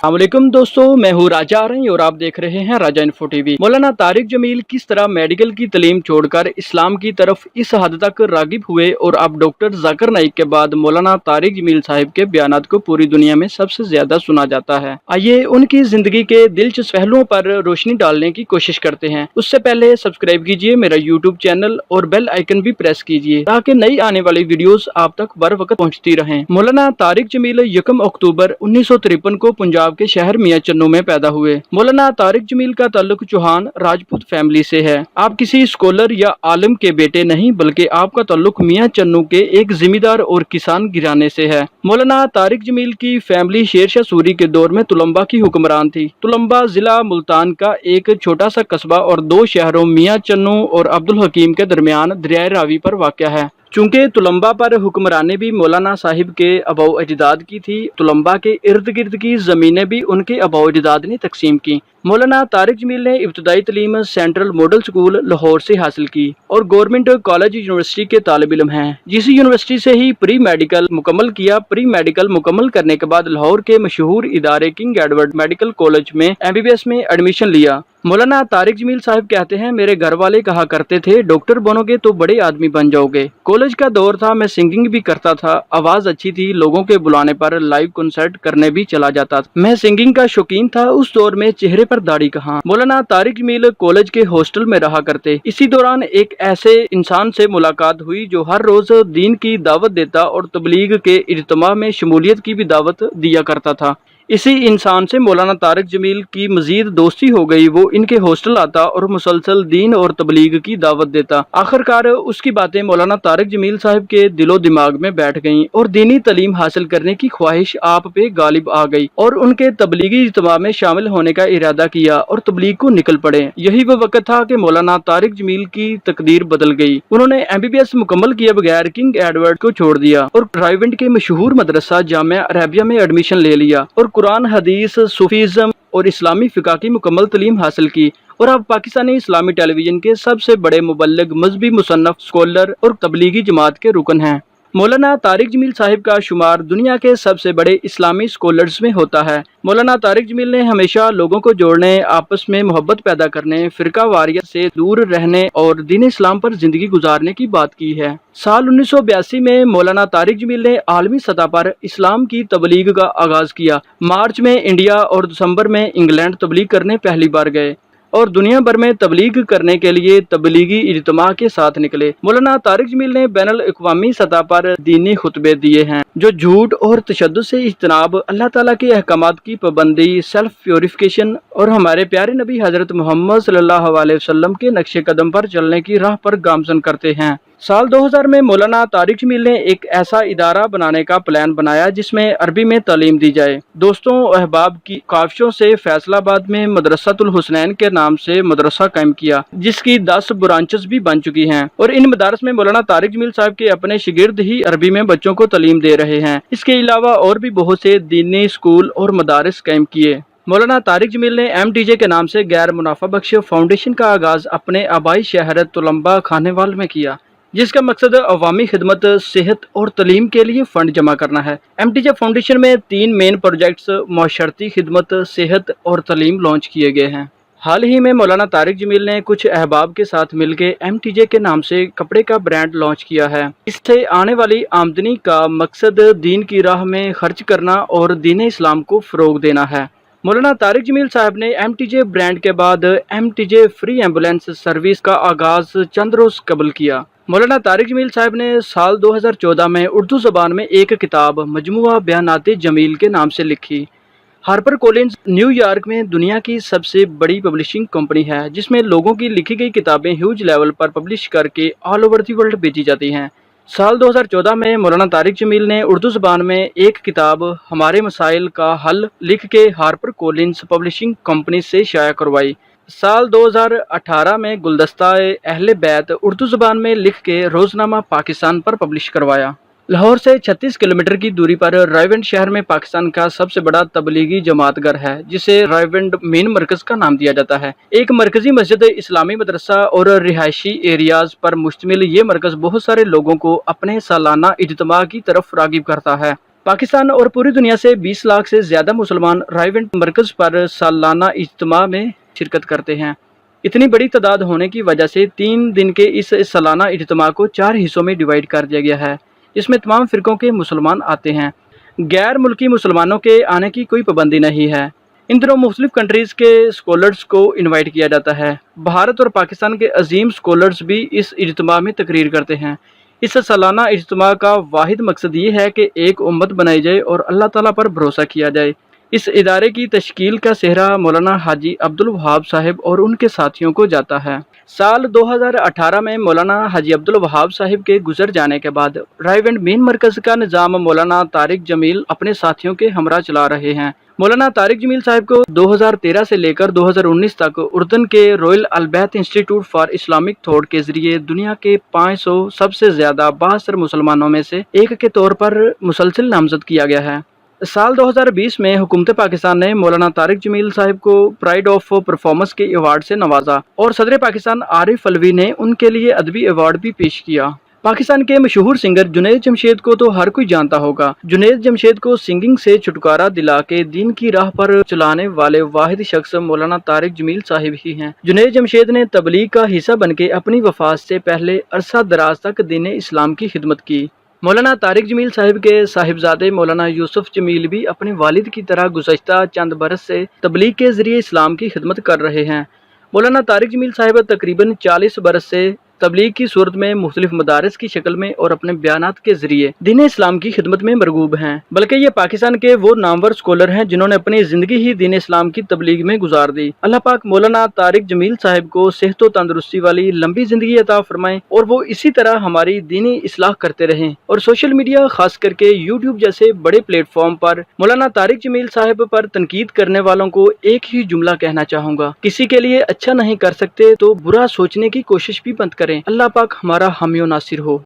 अस्सलामुअलैकुम दोस्तों, मैं हूँ राजा आरई और आप देख रहे हैं राजा इन्फो टीवी। मौलाना तारिक जमील किस तरह मेडिकल की तालीम छोड़कर इस्लाम की तरफ इस हद तक रागिब हुए और अब डॉक्टर जाकिर नाइक के बाद मौलाना तारिक जमील साहिब के बयानात को पूरी दुनिया में सबसे ज्यादा सुना जाता है। आइए उनकी जिंदगी के दिलचस्प पहलुओं पर रोशनी डालने की कोशिश करते हैं। उससे पहले सब्सक्राइब कीजिए मेरा यूट्यूब चैनल और बेल आइकन भी प्रेस कीजिए ताकि नई आने वाली वीडियोस आप तक बर वक्त पहुँचती रहें। मौलाना तारिक जमील 1 अक्टूबर 1953 को पंजाब के शहर मियां चन्नू में पैदा हुए। मौलाना तारिक जमील का ताल्लुक चौहान राजपूत फैमिली से है। आप किसी स्कॉलर या आलिम के बेटे नहीं बल्कि आपका ताल्लुक मियां चन्नू के एक जिम्मेदार और किसान घराने से है। मौलाना तारिक जमील की फैमिली शेरशाह सूरी के दौर में तुलंबा की हुक्मरान थी। तुलंबा जिला मुल्तान का एक छोटा सा कस्बा और 2 शहरों मियां चन्नू और अब्दुल हकीम के दरमियान दरियाए रावी पर वाक़या है। चूंकि तुलंबा पर हुक्मरानी भी मौलाना साहिब के अबाउ अजदाद की थी, तुलंबा के इर्द गिर्द की जमीनें भी उनके अबाउ अजदाद ने तकसीम की। मौलाना तारिक जमील ने इब्तदाई तालीम सेंट्रल मॉडल स्कूल लाहौर से हासिल की और गवर्नमेंट कॉलेज यूनिवर्सिटी के तालिब इल्म हैं। जिस यूनिवर्सिटी से ही प्री मेडिकल मुकम्मल किया। प्री मेडिकल मुकम्मल करने के बाद लाहौर के मशहूर इदारे किंग एडवर्ड मेडिकल कॉलेज में MBBS में एडमिशन लिया। मौलाना तारिक जमील साहब कहते हैं, मेरे घर वाले कहा करते थे डॉक्टर बनोगे तो बड़े आदमी बन जाओगे। कॉलेज का दौर था, मैं सिंगिंग भी करता था, आवाज अच्छी थी, लोगों के बुलाने पर लाइव कॉन्सर्ट करने भी चला जाता था। मैं सिंगिंग का शौकीन था। उस दौर में चेहरे पर दाढ़ी कहाँ। मौलाना तारिक जमील कॉलेज के हॉस्टल में रहा करते। इसी दौरान एक ऐसे इंसान से मुलाकात हुई जो हर रोज दीन की दावत देता और तबलीग के इज्तिमा में शमूलियत की भी दावत दिया करता था। इसी इंसान से मौलाना तारिक जमील की मजीद दोस्ती हो गई। वो इनके हॉस्टल आता और मुसलसल दीन और तबलीग की दावत देता। आखिरकार उसकी बातें मौलाना तारिक जमील साहब के दिलो दिमाग में बैठ गईं और दीनी तालीम हासिल करने की ख्वाहिश आप पे गालिब आ गई और उनके तबलीगी इज्तिमा में शामिल होने का इरादा किया और तबलीग को निकल पड़े। यही वो वक्त था कि मौलाना तारिक जमील की तकदीर बदल गई। उन्होंने MBBS मुकम्मल किए बगैर किंग एडवर्ड को छोड़ दिया और रायविंड के मशहूर मदरसा जामिया अरेबिया में एडमिशन ले लिया और कुरान, हदीस, सूफीज़म और इस्लामी फ़िक़ह की मुकम्मल तालीम हासिल की और अब पाकिस्तानी इस्लामी टेलीविज़न के सबसे बड़े मुबल्लिग, मजहबी मुसन्नफ़, स्कॉलर और तबलीगी जमात के रुकन हैं। मौलाना तारिक जमील साहिब का शुमार दुनिया के सबसे बड़े इस्लामी स्कॉलर्स में होता है। मौलाना तारिक जमील ने हमेशा लोगों को जोड़ने, आपस में मोहब्बत पैदा करने, फ़िरका वारियत से दूर रहने और दीन इस्लाम पर ज़िंदगी गुजारने की बात की है। साल 1982 में मौलाना तारिक जमील ने आलमी सतह पर इस्लाम की तबलीग का आगाज़ किया। मार्च में इंडिया और दिसंबर में इंग्लैंड तबलीग करने पहली बार गए और दुनिया भर में तबलीग करने के लिए तबलीगी इज्तिमा के साथ निकले। मौलाना तारिक जमील ने बैनुल अक़वामी सतह पर दीनी खुतबे दिए हैं जो झूठ और तशद्दुद से इज्तनाब, अल्लाह ताला के अहकामात की पाबंदी, सेल्फ प्योरिफिकेशन और हमारे प्यारे नबी हज़रत मोहम्मद सल्लल्लाहु अलैहि वसल्लम के नक्शे कदम पर चलने की राह पर गामजन करते हैं। साल 2000 में मौलाना तारिक जमील ने एक ऐसा इदारा बनाने का प्लान बनाया जिसमें अरबी में तालीम दी जाए। दोस्तों अहबाब की काविशों से फैसलाबाद में मदरसातुल हुसनैन के नाम से मदरसा कायम किया जिसकी 10 ब्रांचेस भी बन चुकी हैं और इन मदारस में मौलाना तारिक जमील साहब के अपने शिगिर्द ही अरबी में बच्चों को तालीम दे रहे हैं। इसके अलावा और भी बहुत से दीनी स्कूल और मदारस कायम किए। मौलाना तारिक जमील ने MTJ के नाम से गैर मुनाफा बख्श फाउंडेशन का आगाज अपने आबाई शहर तुलंबा खानेवाल में किया जिसका मकसद अवामी खिदमत, सेहत और तालीम के लिए फंड जमा करना है। MTJ फाउंडेशन में 3 मेन प्रोजेक्ट्स माशरती खिदमत, सेहत और तालीम लॉन्च किए गए हैं। हाल ही में मौलाना तारिक जमील ने कुछ अहबाब के साथ मिलकर MTJ के नाम से कपड़े का ब्रांड लॉन्च किया है। इससे आने वाली आमदनी का मकसद दीन की राह में खर्च करना और दीन इस्लाम को फ़रोग देना है। मौलाना तारिक जमील साहब ने MTJ ब्रांड के बाद MTJ फ्री एम्बुलेंस सर्विस का आगाज चंद रोज कबल किया। मौलाना तारिक जमील साहब ने साल 2014 में उर्दू ज़बान में एक किताब मजमुआ बयानाते जमील के नाम से लिखी। हार्पर कॉलिंस न्यूयॉर्क में दुनिया की सबसे बड़ी पब्लिशिंग कंपनी है जिसमें लोगों की लिखी गई किताबें ह्यूज लेवल पर पब्लिश करके ऑल ओवर दी वर्ल्ड बेची जाती हैं। साल 2014 में मौलाना तारिक जमील ने उर्दू ज़बान में एक किताब हमारे मसाइल का हल लिख के हार्पर कॉलिंस पब्लिशिंग कंपनी से शाया करवाई। साल 2018 में गुलदस्ता अहले बैत उर्दू ज़बान में लिख के रोज़नामा पाकिस्तान पर पब्लिश करवाया। लाहौर से 36 किलोमीटर की दूरी पर रायविंड शहर में पाकिस्तान का सबसे बड़ा तबलीगी जमात घर है जिसे रायविंड मेन मरकज का नाम दिया जाता है। एक मरकजी मस्जिद, इस्लामी मदरसा और रिहायशी एरियाज पर मुश्तमिल ये मरकज बहुत सारे लोगों को अपने सालाना इज्तिमा की तरफ रागिब करता है। पाकिस्तान और पूरी दुनिया से 20 लाख से ज्यादा मुसलमान रायवेंट मरकज पर सालाना इज्तिमा में शिरकत करते हैं। इतनी बड़ी तादाद होने की वजह से 3 दिन के इस सालाना इज्तिमा को 4 हिस्सों में डिवाइड कर दिया गया है। इसमें तमाम फिरकों के मुसलमान आते हैं। गैर मुल्की मुसलमानों के आने की कोई पाबंदी नहीं है। इन दिनों मुख्तलिफ कंट्रीज़ के स्कॉलर्स को इनवाइट किया जाता है। भारत और पाकिस्तान के अजीम स्कॉलर्स भी इस इज्तिमा में तकरीर करते हैं। इस सालाना इज्तिमा का वाहिद मकसद ये है कि एक उम्मत बनाई जाए और अल्लाह ताला पर भरोसा किया जाए। इस इदारे की तश्कील का सेहरा मौलाना हाजी अब्दुल वहाब साहिब और उनके साथियों को जाता है। साल 2018 में मौलाना हाजी अब्दुल वहाब साहिब के गुजर जाने के बाद रायवेंट मेन मरकज का निज़ाम मौलाना तारिक जमील अपने साथियों के हमरा चला रहे हैं। मौलाना तारिक जमील साहिब को 2013 से लेकर 2019 तक उर्दन के रॉयल अलबैत इंस्टीट्यूट फॉर इस्लामिक थॉट के जरिए दुनिया के 500 सबसे ज्यादा बाअसर मुसलमानों में से एक के तौर पर मुसलसल नामजद किया गया है। साल 2020 में हुकूमत पाकिस्तान ने मौलाना तारिक जमील साहिब को प्राइड ऑफ परफॉर्मेंस के अवार्ड से नवाजा और सदर पाकिस्तान आरिफ अलवी ने उनके लिए अदबी अवार्ड भी पेश किया। पाकिस्तान के मशहूर सिंगर जुनैद जमशेद को तो हर कोई जानता होगा। जुनैद जमशेद को सिंगिंग से छुटकारा दिला के दीन की राह पर चलाने वाले वाहिद शख्स मौलाना तारिक जमील साहिब ही हैं। जुनैद जमशेद ने तबलीग का हिस्सा बनके अपनी वफात से पहले अरसा दराज तक दीन इस्लाम की खिदमत की। मौलाना तारिक जमील साहिब के साहिबजादे मौलाना यूसुफ जमील भी अपने वालिद की तरह गुज़श्ता चंद बरस से तबलीग के जरिए इस्लाम की खिदमत कर रहे हैं। मौलाना तारिक जमील साहिब तकरीबन 40 बरस से तबलीग की सूरत में मुख्तलिफ मदारिस की शक्ल में और अपने बयानात के जरिए दीन इस्लाम की खिदमत में मरगूब हैं। बल्कि ये पाकिस्तान के वो नामवर स्कॉलर हैं जिन्होंने अपनी जिंदगी ही दीन इस्लाम की तबलीग में गुजार दी। अल्लाह पाक मौलाना तारिक जमील साहिब को सेहत व तंदुरुस्ती वाली लंबी जिंदगी अता फरमाए और वो इसी तरह हमारी दीनी इस्लाह करते रहें। और सोशल मीडिया खास करके यूट्यूब जैसे बड़े प्लेटफॉर्म पर मौलाना तारिक जमील साहिब पर तनकीद करने वालों को एक ही जुमला कहना चाहूँगा, किसी के लिए अच्छा नहीं कर सकते तो बुरा सोचने की कोशिश भी बंद करें। अल्लाह पाक हमारा हामी व नासिर हो।